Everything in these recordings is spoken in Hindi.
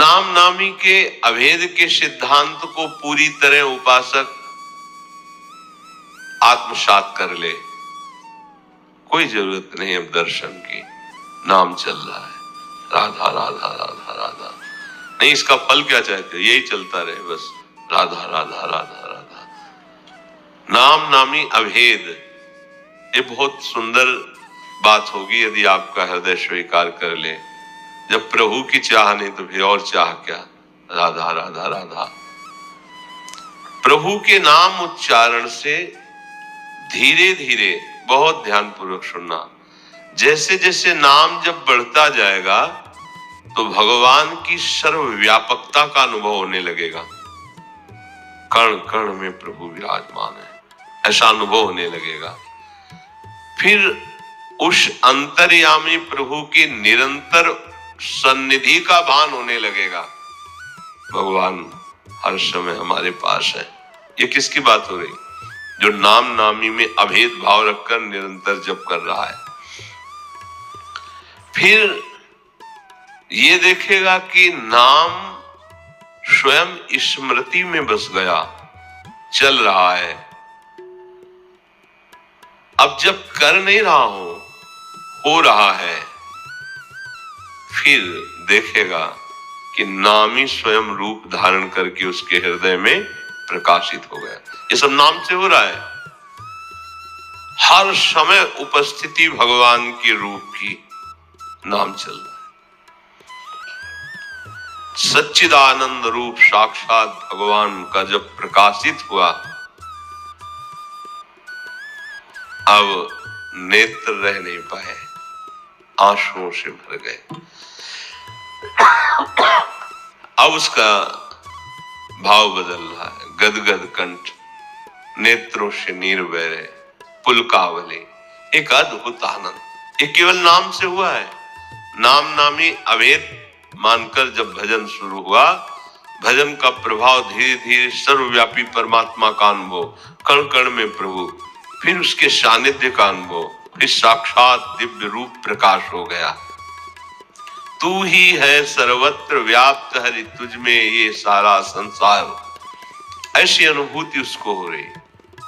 नाम नामी के अभेद के सिद्धांत को पूरी तरह उपासक आत्मसात कर ले, कोई जरूरत नहीं अब दर्शन की। नाम चल रहा है, राधा राधा राधा राधा, नहीं इसका फल क्या चाहते, यही चलता रहे बस, राधा राधा राधा राधा। नाम नामी अभेद, ये बहुत सुंदर बात होगी यदि आपका हृदय स्वीकार कर ले। जब प्रभु की चाह नहीं तो फिर और चाह क्या, राधा राधा राधा। प्रभु के नाम उच्चारण से धीरे धीरे, बहुत ध्यान पूर्वक सुनना, जैसे जैसे नाम जब बढ़ता जाएगा तो भगवान की सर्वव्यापकता का अनुभव होने लगेगा। कण कण में प्रभु विराजमान है, ऐसा अनुभव होने लगेगा। फिर उस अंतर्यामी प्रभु की निरंतर सन्निधि का भान होने लगेगा। भगवान हर समय हमारे पास है। ये किसकी बात हो रही? जो नाम नामी में अभेद भाव रखकर निरंतर जप कर रहा है। फिर ये देखेगा कि नाम स्वयं स्मृति में बस गया, चल रहा है। अब जब कर नहीं रहा हो रहा है, फिर देखेगा कि नाम ही स्वयं रूप धारण करके उसके हृदय में प्रकाशित हो गया। ये सब नाम से हो रहा है। हर समय उपस्थिति भगवान के रूप की, नाम चल रहा है। सच्चिदानंद रूप साक्षात भगवान का जब प्रकाशित हुआ, अब नेत्र रह नहीं पाए, आंसुओं से भर गए। अब उसका भाव बदल रहा है, गदगद कंठ, नेत्रों से नीर बह रहे, पुलकावली, एक अद्भुत आनंद। ये केवल नाम से हुआ है। नाम नामी अभेद मानकर जब भजन शुरू हुआ, भजन का प्रभाव धीरे धीरे सर्वव्यापी परमात्मा का अनुभव, कण कण में प्रभु, फिर उसके सानिध्य का अनुभव, फिर साक्षात दिव्य रूप प्रकाश हो गया। तू ही है सर्वत्र व्याप्त, हरि तुझ में ये सारा संसार। ऐसी अनुभूति उसको हो रही,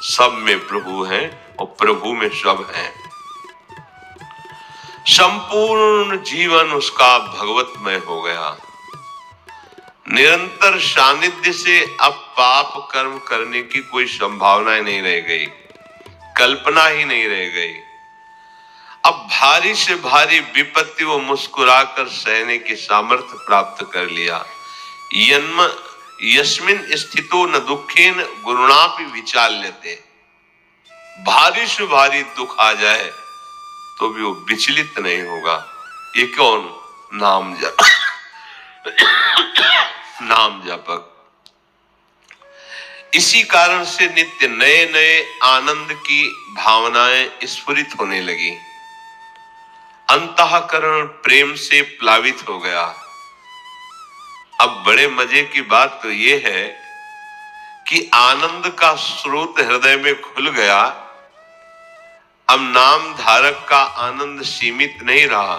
सब में प्रभु है और प्रभु में सब है। संपूर्ण जीवन उसका भगवतमय हो गया। निरंतर सानिध्य से अब पाप कर्म करने की कोई संभावना नहीं रह गई, कल्पना ही नहीं रह गई। अब भारी से भारी विपत्ति वो मुस्कुराकर सहने की सामर्थ्य प्राप्त कर लिया। यस्मिन स्थितो न दुखेन गुरुणापि विचाल्यते। भारी से भारी दुख आ जाए तो भी वो विचलित नहीं होगा। ये कौन? नाम जप नाम जपक। इसी कारण से नित्य नए नए आनंद की भावनाएं स्फुरित होने लगी। अंतःकरण प्रेम से प्लावित हो गया। अब बड़े मजे की बात तो ये है कि आनंद का स्रोत हृदय में खुल गया। अब नाम धारक का आनंद सीमित नहीं रहा,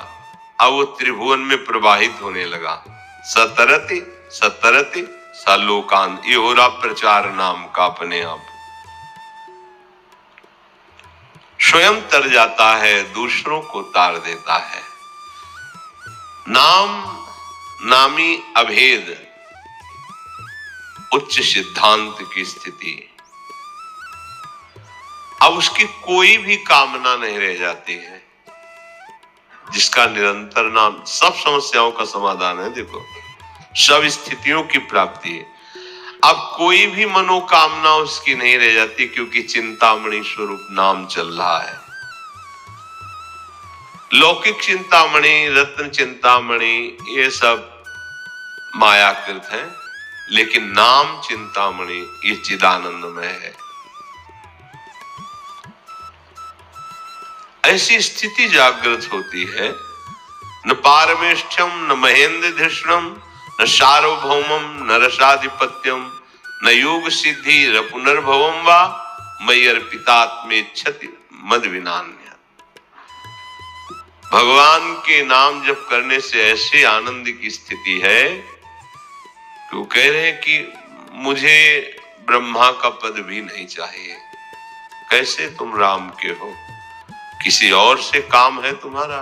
अब वो त्रिभुवन में प्रवाहित होने लगा। सतरति सतरति सालोकान, ये हो रहा प्रचार नाम का अपने आप। स्वयं तर जाता है, दूसरों को तार देता है। नाम नामी अभेद, उच्च सिद्धांत की स्थिति। अब उसकी कोई भी कामना नहीं रह जाती है। जिसका निरंतर नाम, सब समस्याओं का समाधान है। देखो, सब स्थितियों की प्राप्ति है। अब कोई भी मनोकामना उसकी नहीं रह जाती, क्योंकि चिंतामणि स्वरूप नाम चल रहा है। लौकिक चिंतामणि, रत्न चिंतामणि, ये सब मायाकृत है, लेकिन नाम चिंतामणि ये चिदानंदमय है। ऐसी स्थिति जागृत होती है। न पारमेष्ठ्यम न महेंद्र धृष्णम न सार्वभौमम न रसाधिपत्यम न योग सिद्धि न पुनर्भवम वा मयि अर्पितात्मेच्छति मद विनान्य। भगवान के नाम जप करने से ऐसे आनंद की स्थिति है कि वो कह रहे हैं कि मुझे ब्रह्मा का पद भी नहीं चाहिए। कैसे तुम राम के हो, किसी और से काम है तुम्हारा?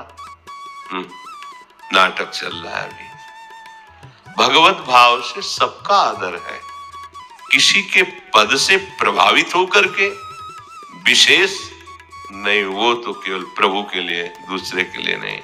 नाटक चल रहा है अभी। भगवत भाव से सबका आदर है, किसी के पद से प्रभावित होकर के विशेष नहीं, वो तो केवल प्रभु के लिए, दूसरे के लिए नहीं।